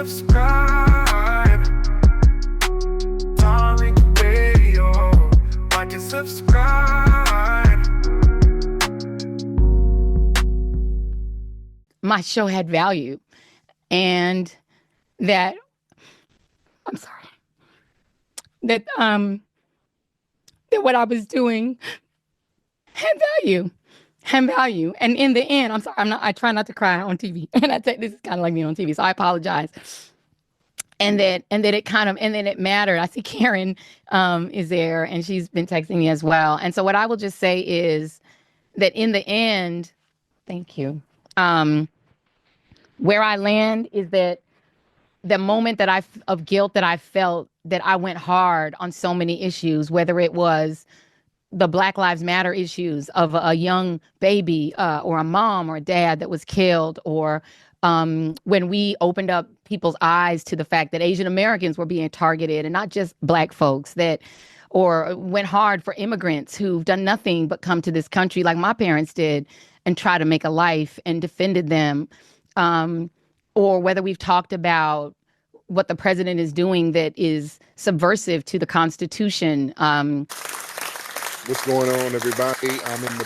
subscribe. Tariq Radio. Watch and subscribe. My show had value, and that I'm sorry that that what I was doing had value. And in the end, I'm sorry, I try not to cry on TV. And I take this is kind of like me on TV, so I apologize. And that it kind of and then it mattered. I see Karen is there, and she's been texting me as well. And so what I will just say is that in the end, thank you. Where I land is that the moment that of guilt that I felt, that I went hard on so many issues, whether it was the Black Lives Matter issues of a young baby or a mom or a dad that was killed, or when we opened up people's eyes to the fact that Asian Americans were being targeted and not just Black folks, or went hard for immigrants who've done nothing but come to this country like my parents did and try to make a life and defended them. Or whether we've talked about what the president is doing that is subversive to the Constitution. What's going on, everybody? I'm in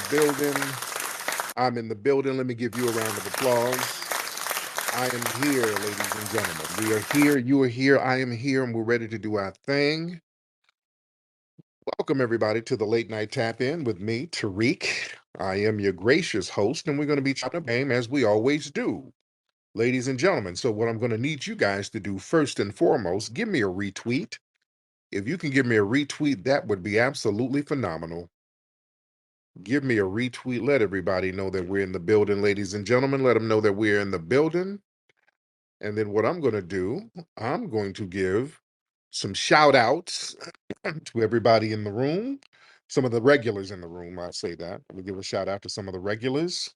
the building. Let me give you a round of applause. I am here, ladies and gentlemen. We are here. You are here. I am here, and we're ready to do our thing. Welcome, everybody, to the Late Night Tap In with me, Tariq. I am your gracious host, and we're going to be chopping up game as we always do. Ladies and gentlemen, so what I'm going to need you guys to do first and foremost, give me a retweet. If you can give me a retweet, that would be absolutely phenomenal. Give me a retweet. Let everybody know that we're in the building, ladies and gentlemen. Let them know that we're in the building. And then what I'm going to do, I'm going to give some shout outs to everybody in the room. Some of the regulars in the room, I say that. Let me give a shout out to some of the regulars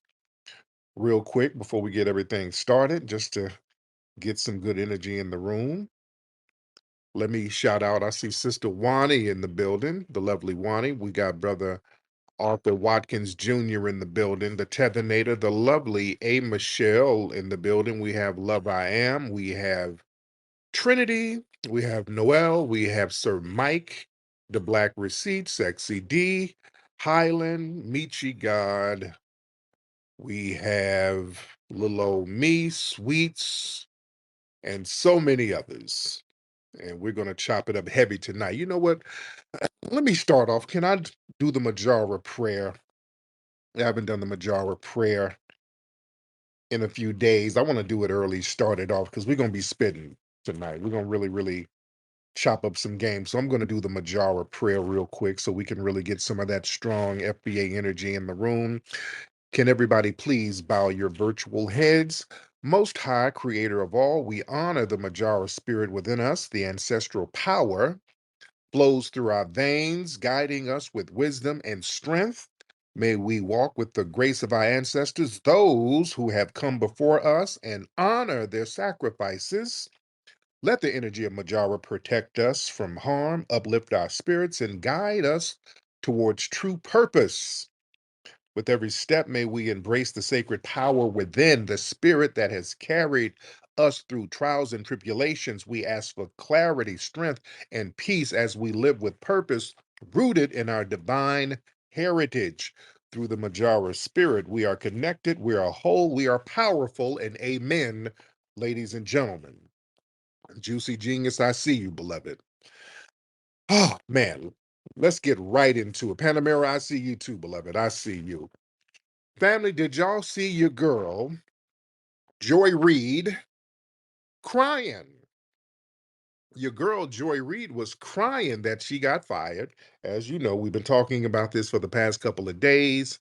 real quick before we get everything started, just to get some good energy in the room. Let me shout out, I see Sister Wani in the building, the lovely Wani. We got Brother Arthur Watkins Jr. in the building, the Tethanator, the lovely A. Michelle in the building. We have Love I Am. We have Trinity. We have Noel. We have Sir Mike, the Black Receipt, Sexy D, Highland, Michi God. We have little old me, Sweets, and so many others. And we're going to chop it up heavy tonight. You know what? Let me start off. Can I do the Majara prayer? I haven't done the Majara prayer in a few days. I want to do it early, start it off, because we're going to be spitting tonight. We're going to really, really chop up some games. So I'm going to do the Majara prayer real quick so we can really get some of that strong FBA energy in the room. Can everybody please bow your virtual heads? Most High, Creator of all, we honor the Majara spirit within us, the ancestral power flows through our veins, guiding us with wisdom and strength. May we walk with the grace of our ancestors, those who have come before us, and honor their sacrifices. Let the energy of Majara protect us from harm, uplift our spirits, and guide us towards true purpose. With every step, may we embrace the sacred power within, the spirit that has carried us through trials and tribulations. We ask for clarity, strength, and peace as we live with purpose, rooted in our divine heritage. Through the Majara spirit, we are connected, we are whole, we are powerful, and amen, ladies and gentlemen. Juicy Genius, I see you, beloved. Oh, man, let's get right into it. Panamera, I see you too, beloved. I see you. Family, did y'all see your girl, Joy Reid, crying? Your girl, Joy Reid, was crying that she got fired. As you know, we've been talking about this for the past couple of days.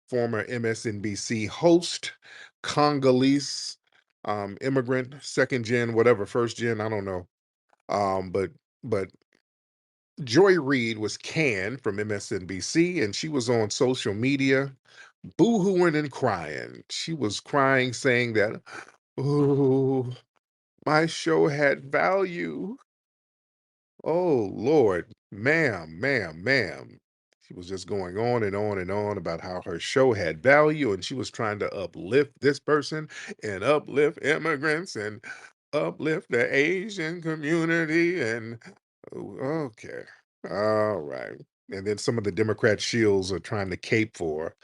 Former MSNBC host, Congolese immigrant, second gen, whatever, first gen, I don't know. But Joy Reid was canned from MSNBC, and she was on social media boo-hooing and crying. She was crying, saying that, oh, my show had value. Oh, Lord, ma'am. She was just going on and on and on about how her show had value, and she was trying to uplift this person and uplift immigrants. And uplift the Asian community and okay. All right. And then some of the Democrat shills are trying to cape for.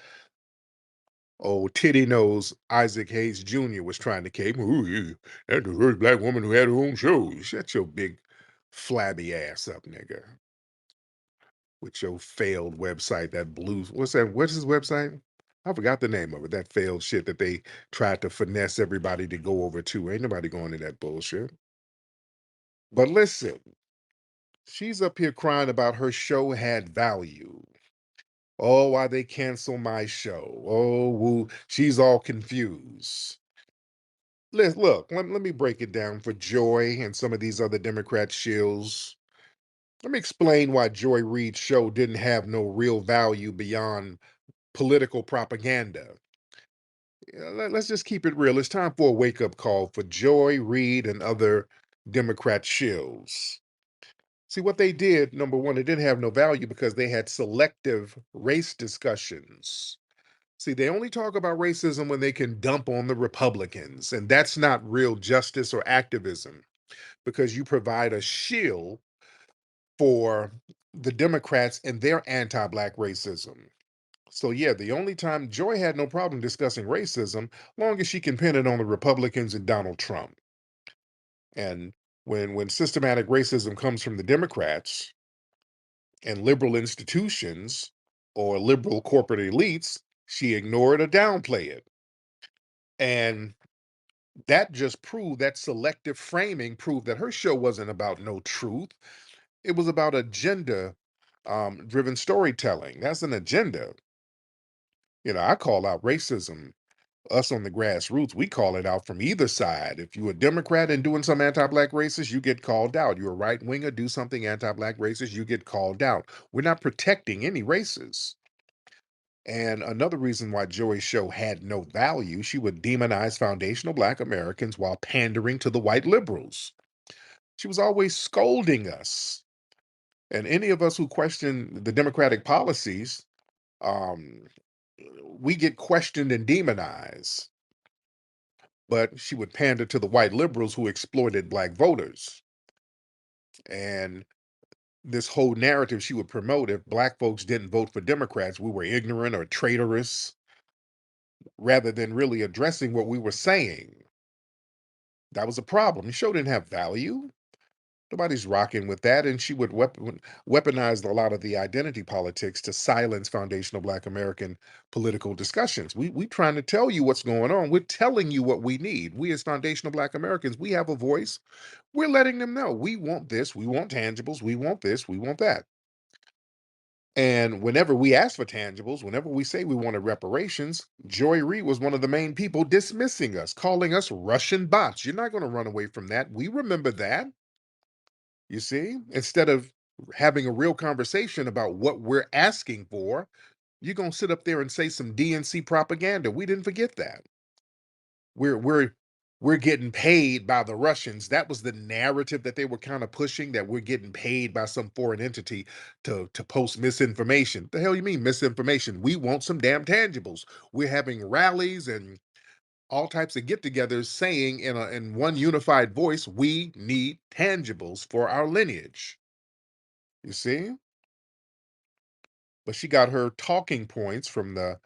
Oh, titty nose Isaac Hayes Jr. was trying to cape. Ooh, that's the first black woman who had her own show. Shut your big flabby ass up, nigga. With your failed website, that blue, what's that? What's his website? I forgot the name of it. That failed shit that they tried to finesse everybody to go over to. Ain't nobody going to that bullshit. But listen, she's up here crying about her show had value. Oh, why they cancel my show? Oh, woo, she's all confused. Look, let me break it down for Joy and some of these other Democrat shills. Let me explain why Joy Reid's show didn't have no real value beyond political propaganda. Yeah, let's just keep it real. It's time for a wake up call for Joy Reid and other Democrat shills. See, what they did, number one, it didn't have no value because they had selective race discussions. See, they only talk about racism when they can dump on the Republicans, and that's not real justice or activism because you provide a shield for the Democrats and their anti Black racism. So, yeah, the only time Joy had no problem discussing racism, long as she can pin it on the Republicans and Donald Trump. And when systematic racism comes from the Democrats, and liberal institutions or liberal corporate elites, she ignored or downplay it. And that just proved that selective framing proved that her show wasn't about no truth. It was about agenda driven storytelling. That's an agenda. I call out racism. Us on the grassroots, we call it out from either side. If you're a Democrat and doing some anti-Black racist, you get called out. You're a right winger, do something anti-Black racist, you get called out. We're not protecting any races. And another reason why Joey's show had no value, she would demonize foundational Black Americans while pandering to the white liberals. She was always scolding us. And any of us who question the Democratic policies, um, we get questioned and demonized. But she would pander to the white liberals who exploited Black voters. And this whole narrative she would promote, if Black folks didn't vote for Democrats, we were ignorant or traitorous, rather than really addressing what we were saying. That was a problem. The show didn't have value. Nobody's rocking with that. And she would weaponize a lot of the identity politics to silence foundational Black American political discussions. We trying to tell you what's going on. We're telling you what we need. We as foundational Black Americans, we have a voice. We're letting them know we want this, we want tangibles, we want this, we want that. And whenever we ask for tangibles, whenever we say we wanted reparations, Joy Reid was one of the main people dismissing us, calling us Russian bots. You're not going to run away from that. We remember that. You see, instead of having a real conversation about what we're asking for, you're going to sit up there and say some DNC propaganda. We didn't forget that. We're getting paid by the Russians. That was the narrative that they were kind of pushing, that we're getting paid by some foreign entity to post misinformation. The hell you mean misinformation? We want some damn tangibles. We're having rallies and all types of get-togethers saying in one unified voice, we need tangibles for our lineage. You see? But she got her talking points from the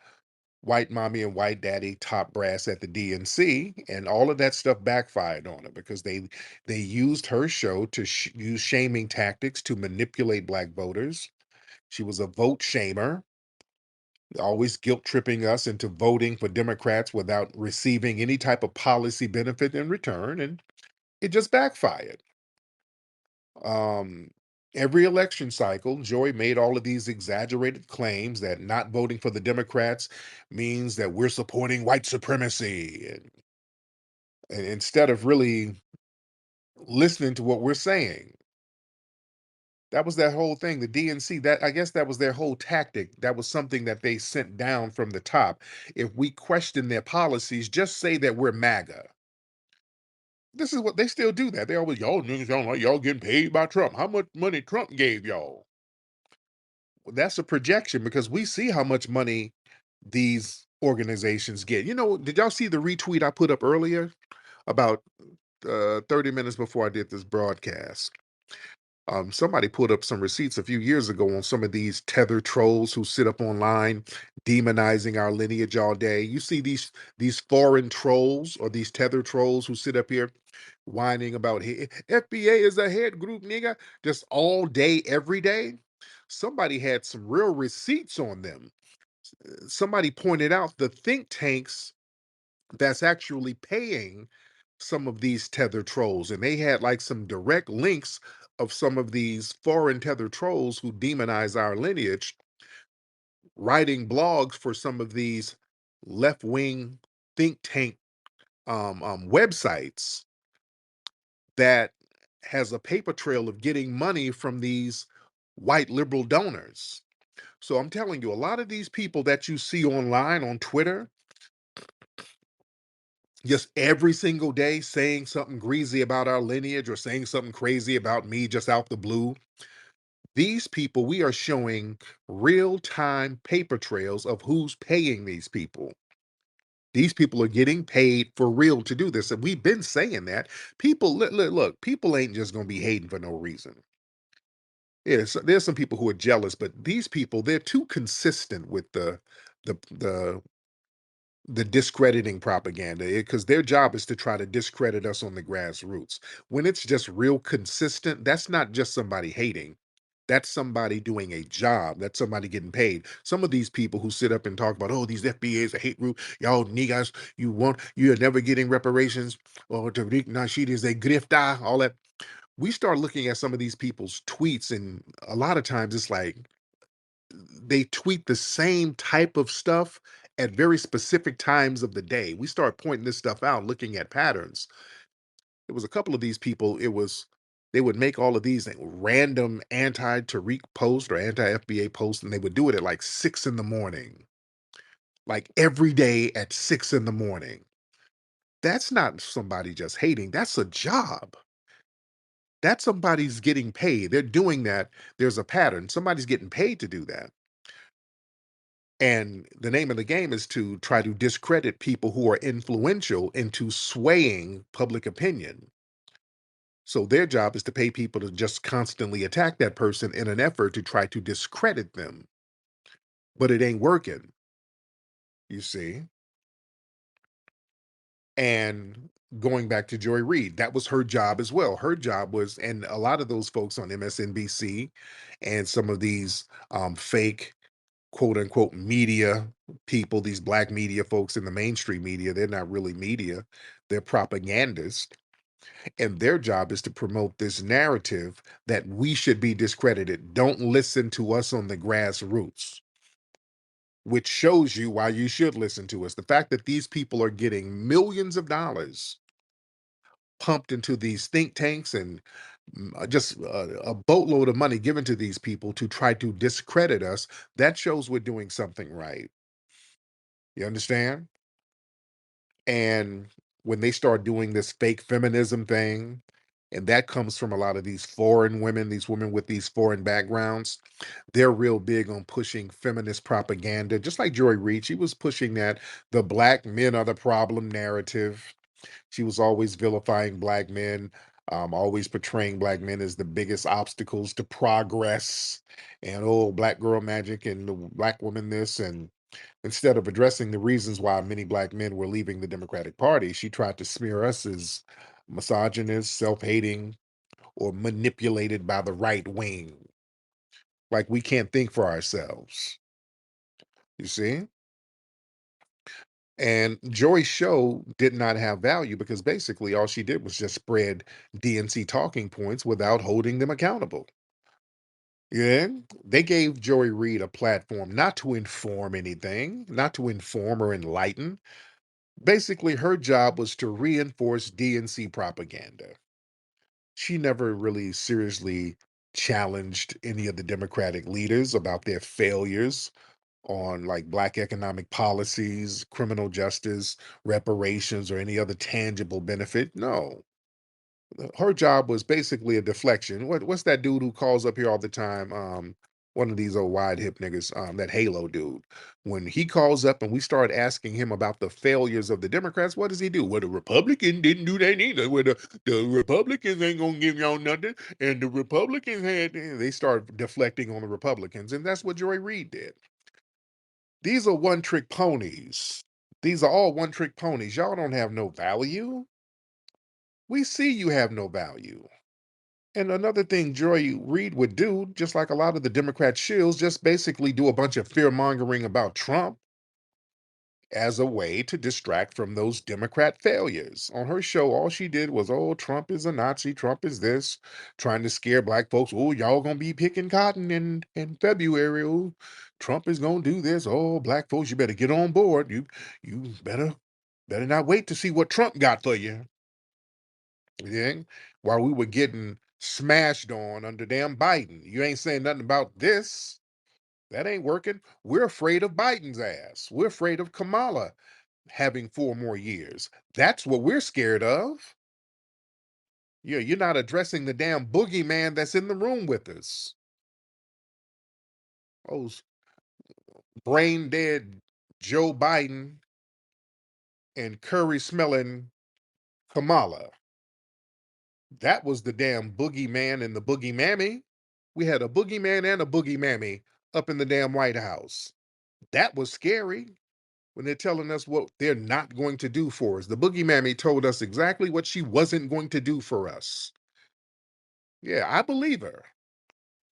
white mommy and white daddy top brass at the DNC, and all of that stuff backfired on her because they used her show to use shaming tactics to manipulate Black voters. She was a vote shamer, always guilt tripping us into voting for Democrats without receiving any type of policy benefit in return, and it just backfired. Um, every election cycle, Joy made all of these exaggerated claims that not voting for the Democrats means that we're supporting white supremacy. And instead of really listening to what we're saying, that was that whole thing. The DNC, that I guess that was their whole tactic. That was something that they sent down from the top. If we question their policies, just say that we're MAGA. This is what they still do that. They always, y'all niggas sound like y'all getting paid by Trump. How much money Trump gave y'all? That's a projection because we see how much money these organizations get. Did y'all see the retweet I put up earlier about 30 minutes before I did this broadcast. Somebody put up some receipts a few years ago on some of these tether trolls who sit up online demonizing our lineage all day. You see these foreign trolls or these tether trolls who sit up here whining about FBA is a head group, nigga, just all day, every day. Somebody had some real receipts on them. Somebody pointed out the think tanks that's actually paying some of these tether trolls, and they had like some direct links of some of these foreign tether trolls who demonize our lineage writing blogs for some of these left-wing think tank websites that has a paper trail of getting money from these white liberal donors. So I'm telling you, a lot of these people that you see online on Twitter just every single day saying something greasy about our lineage or saying something crazy about me just out the blue. These people, we are showing real-time paper trails of who's paying these people. These people are getting paid for real to do this. And we've been saying that. People, look, people ain't just going to be hating for no reason. Yes, there's some people who are jealous, but these people, they're too consistent with the the the discrediting propaganda because their job is to try to discredit us on the grassroots. When it's just real consistent, that's not just somebody hating. That's somebody doing a job. That's somebody getting paid. Some of these people who sit up and talk about, oh, these FBAs a hate group, y'all niggas, you're never getting reparations, or Tariq Nasheed is a grifter, all that. We start looking at some of these people's tweets, and a lot of times it's like they tweet the same type of stuff at very specific times of the day. We start pointing this stuff out, looking at patterns. It was a couple of these people, they would make all of these random anti-Tariq posts or anti-FBA posts, and they would do it at like 6 in the morning, like every day at 6 in the morning. That's not somebody just hating, that's a job. That's somebody's getting paid. They're doing that. There's a pattern. Somebody's getting paid to do that. And the name of the game is to try to discredit people who are influential into swaying public opinion. So their job is to pay people to just constantly attack that person in an effort to try to discredit them. But it ain't working, you see. And going back to Joy Reid, that was her job as well. Her job was, and a lot of those folks on MSNBC and some of these fake quote unquote media people, these black media folks in the mainstream media, they're not really media, they're propagandists. And their job is to promote this narrative that we should be discredited. Don't listen to us on the grassroots, which shows you why you should listen to us. The fact that these people are getting millions of dollars pumped into these think tanks and just a boatload of money given to these people to try to discredit us, that shows we're doing something right. You understand? And when they start doing this fake feminism thing, and that comes from a lot of these foreign women, these women with these foreign backgrounds, they're real big on pushing feminist propaganda. Just like Joy Reid, she was pushing that the black men are the problem narrative. She was always vilifying black men, always portraying black men as the biggest obstacles to progress, and oh, black girl magic and the black woman this. And instead of addressing the reasons why many black men were leaving the Democratic Party, she tried to smear us as misogynist, self-hating, or manipulated by the right wing. Like we can't think for ourselves. You see? And Joy's show did not have value because basically all she did was just spread DNC talking points without holding them accountable. Yeah, they gave Joy Reid a platform not to inform anything, not to inform or enlighten. Basically, her job was to reinforce DNC propaganda. She never really seriously challenged any of the Democratic leaders about their failures on like black economic policies, criminal justice, reparations, or any other tangible benefit. No. Her job was basically a deflection. What's that dude who calls up here all the time? one of these old wide hip niggas, that Halo dude. When he calls up and we start asking him about the failures of the Democrats, what does he do? Well, the Republicans didn't do that either. Well, the Republicans ain't gonna give y'all nothing, and the Republicans had. They start deflecting on the Republicans, and that's what Joy Reid did. These are one-trick ponies. These are all one-trick ponies. Y'all don't have no value. We see you have no value. And another thing Joy Reid would do, just like a lot of the Democrat shills, just basically do a bunch of fear mongering about Trump as a way to distract from those Democrat failures. On her show, all she did was, oh, Trump is a Nazi, Trump is this, trying to scare black folks. Oh, y'all gonna be picking cotton in February. Oh, Trump is gonna do this. Oh, black folks, you better get on board. You better not wait to see what Trump got for you. Yeah, while we were getting smashed on under damn Biden. You ain't saying nothing about this. That ain't working. We're afraid of Biden's ass. We're afraid of Kamala having 4 more years. That's what we're scared of. Yeah, you're not addressing the damn boogeyman that's in the room with us. Oh, brain dead Joe Biden and curry smelling Kamala. That was the damn boogeyman and the boogie mammy. We had a boogeyman and a boogie mammy up in the damn White House. That was scary when they're telling us what they're not going to do for us. The boogie mammy told us exactly what she wasn't going to do for us. Yeah, I believe her.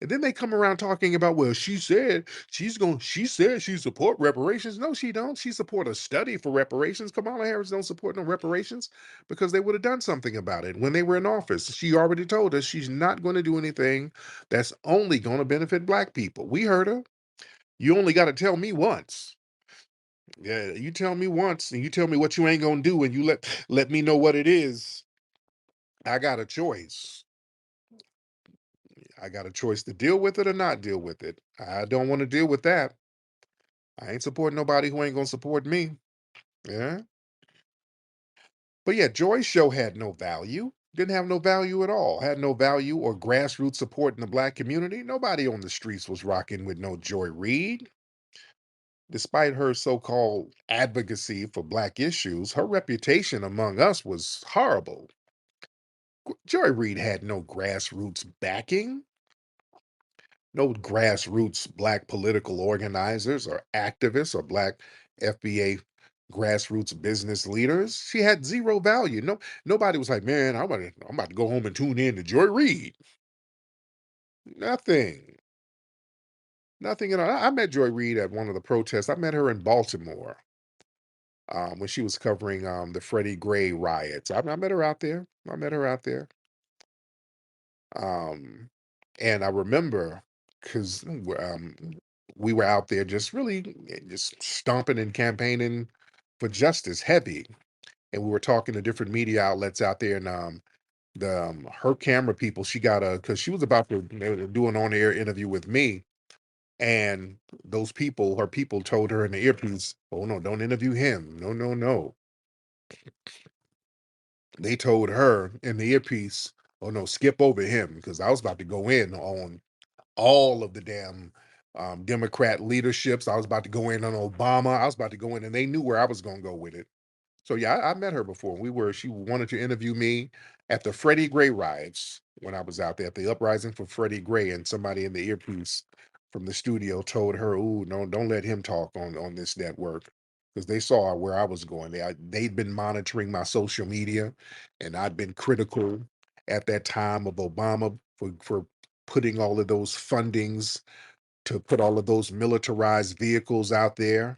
And then they come around talking about, well, she said she support reparations. No, she don't. She support a study for reparations. Kamala Harris don't support no reparations because they would have done something about it when they were in office. She already told us she's not going to do anything that's only going to benefit black people. We heard her. You only got to tell me once. Yeah, you tell me once and you tell me what you ain't gonna do and you let me know what it is. I got a choice. I got a choice to deal with it or not deal with it. I don't want to deal with that. I ain't supporting nobody who ain't gonna support me. Yeah. But yeah, Joy's show had no value. Didn't have no value at all. Had no value or grassroots support in the black community. Nobody on the streets was rocking with no Joy Reid. Despite her so-called advocacy for black issues, her reputation among us was horrible. Joy Reid had no grassroots backing, no grassroots black political organizers or activists or black FBA grassroots business leaders. She had zero value. Nobody was like, man, I'm about to go home and tune in to Joy Reid. Nothing. Nothing at all. I met Joy Reid at one of the protests. I met her in Baltimore when she was covering the Freddie Gray riots. I met her out there. I met her out there. Um, and I remember because we were out there just really just stomping and campaigning for justice heavy. And we were talking to different media outlets out there. And her camera people, she got because she was about to do an on-air interview with me. And those people, her people told her in the earpiece, oh no, don't interview him. No, no, no. They told her in the earpiece, oh no, skip over him because I was about to go in on all of the damn Democrat leaderships. I was about to go in on Obama. I was about to go in, and they knew where I was going to go with it. So yeah, I met her before. She wanted to interview me at the Freddie Gray riots when I was out there at the uprising for Freddie Gray, and somebody in the earpiece from the studio told her, "Ooh, no, don't let him talk on this network." Because they saw where I was going. They'd been monitoring my social media, and I'd been critical at that time of Obama for putting all of those fundings to put all of those militarized vehicles out there.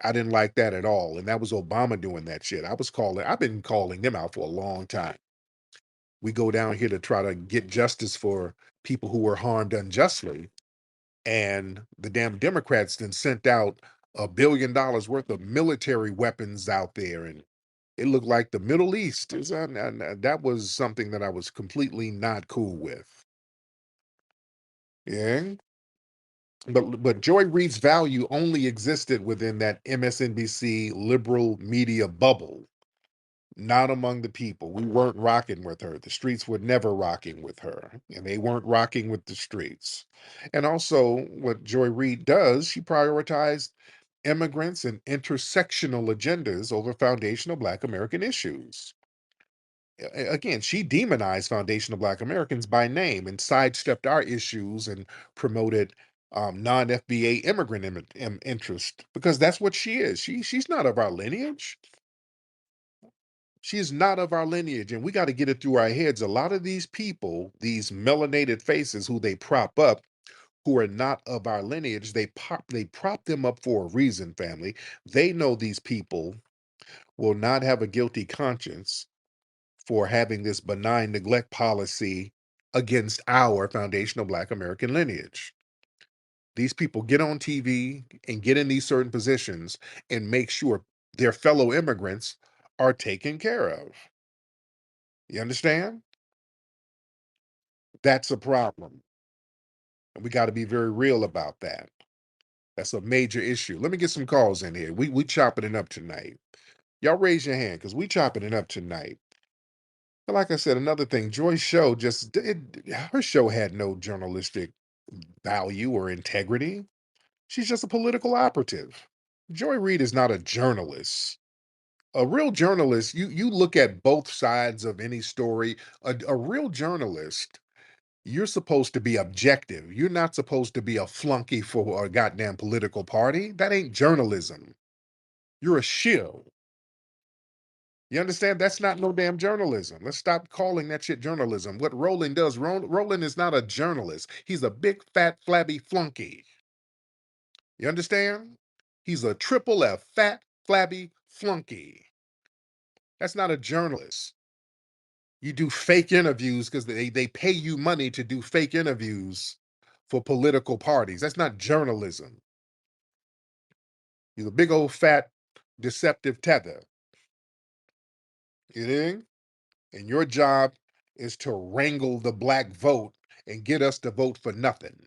I didn't like that at all. And that was Obama doing that shit. I've been calling them out for a long time. We go down here to try to get justice for people who were harmed unjustly. And the damn Democrats then sent out $1 billion worth of military weapons out there. And it looked like the Middle East. That was something that I was completely not cool with. Yeah. But Joy Reid's value only existed within that MSNBC liberal media bubble. Not among the people. We weren't rocking with her. The streets were never rocking with her, and they weren't rocking with the streets. And also, what Joy Reid does, she prioritized immigrants and intersectional agendas over foundational Black American issues. Again, she demonized foundational Black Americans by name and sidestepped our issues and promoted non-FBA immigrant interest because that's what she is. She's not of our lineage. She is not of our lineage, and we got to get it through our heads. A lot of these people, these melanated faces who they prop up, who are not of our lineage, they prop them up for a reason, family. They know these people will not have a guilty conscience for having this benign neglect policy against our foundational Black American lineage. These people get on TV and get in these certain positions and make sure their fellow immigrants are taken care of. You understand? That's a problem. And we got to be very real about that. That's a major issue. Let me get some calls in here. We chopping it up tonight. Y'all raise your hand because we chopping it up tonight. But like I said, another thing, Joy's show her show had no journalistic value or integrity. She's just a political operative. Joy Reid is not a journalist. A real journalist, you look at both sides of any story. A real journalist, you're supposed to be objective. You're not supposed to be a flunky for a goddamn political party. That ain't journalism. You're a shill. You understand? That's not no damn journalism. Let's stop calling that shit journalism. What Roland does, Roland is not a journalist. He's a big, fat, flabby flunky. You understand? He's a triple F, fat, flabby flunky. That's not a journalist. You do fake interviews because they pay you money to do fake interviews for political parties. That's not journalism. He's a big old fat deceptive tether. You know? And your job is to wrangle the Black vote and get us to vote for nothing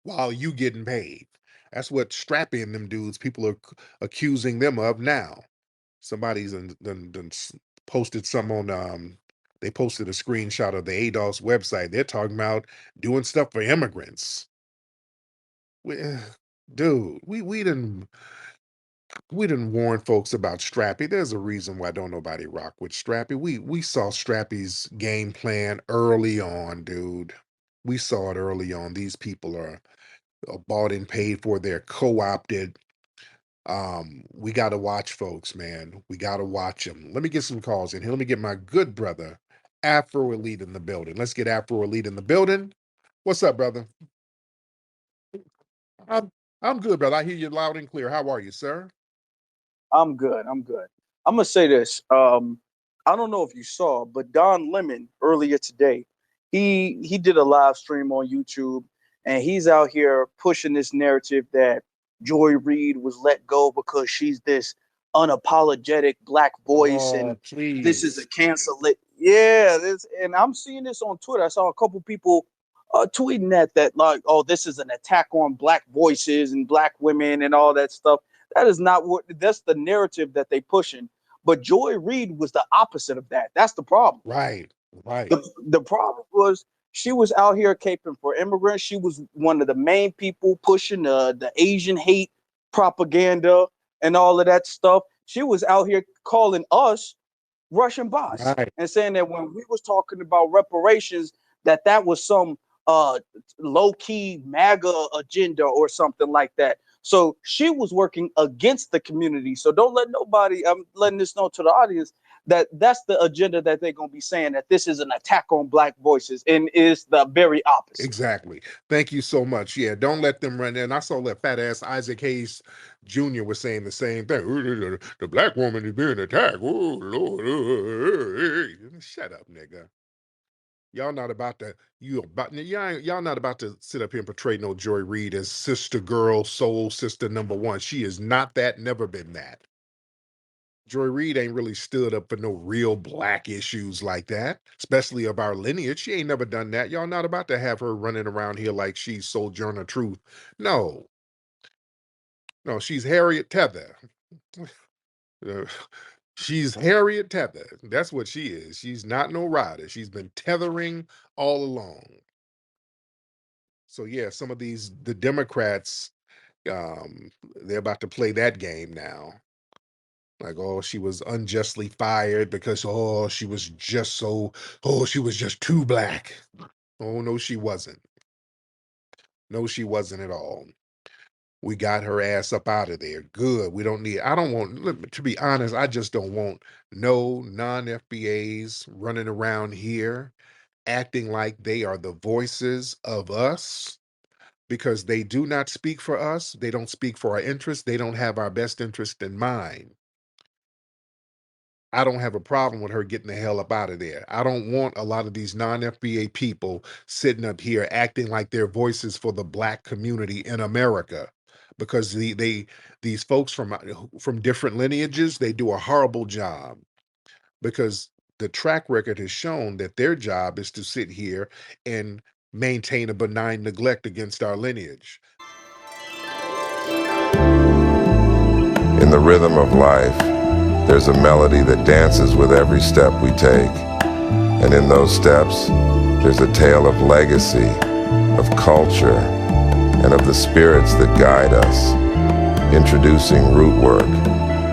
while you getting paid. That's what Strappy and them dudes, people are accusing them of now. Somebody's done posted some on they posted a screenshot of the ADOS website. They're talking about doing stuff for immigrants. We, dude, we didn't warn folks about Strappy. There's a reason why don't nobody rock with Strappy. We saw Strappy's game plan early on, dude. We saw it early on. These people are bought and paid for. They're co-opted. We got to watch folks, man. We got to watch them. Let me get some calls in here. Let me get my good brother, Afro Elite, in the building. Let's get Afro Elite in the building. What's up, brother? I'm I'm good, brother. I hear you loud and clear. How are you, sir? I'm good. I'm good. I'm gonna say this. I don't know if you saw, but Don Lemon earlier today, he did a live stream on YouTube, and he's out here pushing this narrative that Joy Reid was let go because she's this unapologetic black voice, Oh, and this is a please. cancel it. Yeah, this, and I'm seeing this on Twitter. I saw a couple people tweeting that like, oh, this is an attack on black voices and black women and all that stuff. That is not what that's the narrative that they pushing. But Joy Reid was the opposite of that. That's the problem. Right, right, The problem was she was out here caping for immigrants. She was one of the main people pushing the Asian hate propaganda and all of that stuff. She was out here calling us Russian bots right. and saying that when we was talking about reparations, that was some low key MAGA agenda or something like that. So she was working against the community. So don't let nobody. I'm letting this know to the audience that that's the agenda that they're gonna be saying that this is an attack on black voices and is the very opposite. Exactly. Thank you so much. Yeah, don't let them run in. I saw that fat ass Isaac Hayes Jr. was saying the same thing. The black woman is being attacked. Oh Lord. Shut up, nigga. Y'all not about to y'all not about to sit up here and portray no Joy Reid as sister girl, soul sister number one. She is not that, never been that. Joy Reid ain't really stood up for no real black issues like that, especially of our lineage. She ain't never done that. Y'all not about to have her running around here like she's Sojourner Truth. No, no, she's Harriet Tether. Uh, She's Harriet Tether. That's what she is. She's not no rider. She's been tethering all along. So yeah, some of the Democrats, they're about to play that game now. Like, oh, she was unjustly fired because, oh, she was just too black. Oh, no, she wasn't. No, she wasn't at all. We got her ass up out of there. Good. I don't want, to be honest, I just don't want no non-FBAs running around here acting like they are the voices of us, because they do not speak for us. They don't speak for our interests. They don't have our best interest in mind. I don't have a problem with her getting the hell up out of there. I don't want a lot of these non-FBA people sitting up here acting like they're voices for the black community in America, because these folks from different lineages, they do a horrible job, because the track record has shown that their job is to sit here and maintain a benign neglect against our lineage. In the rhythm of life, there's a melody that dances with every step we take. And in those steps, there's a tale of legacy, of culture, and of the spirits that guide us. Introducing Root Work,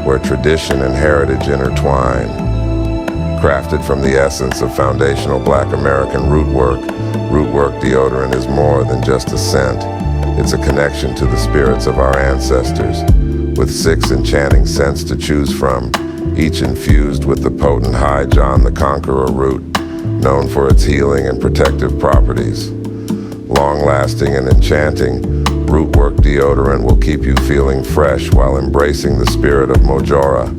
where tradition and heritage intertwine. Crafted from the essence of foundational Black American root work deodorant is more than just a scent. It's a connection to the spirits of our ancestors, with 6 enchanting scents to choose from, each infused with the potent High John the Conqueror root, known for its healing and protective properties. Long-lasting and enchanting, Root Work deodorant will keep you feeling fresh while embracing the spirit of Mojora,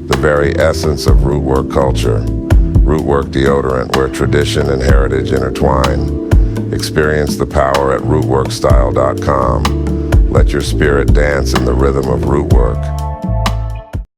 the very essence of Root Work culture. Root Work deodorant, where tradition and heritage intertwine. Experience the power at rootworkstyle.com. Let your spirit dance in the rhythm of Root Work.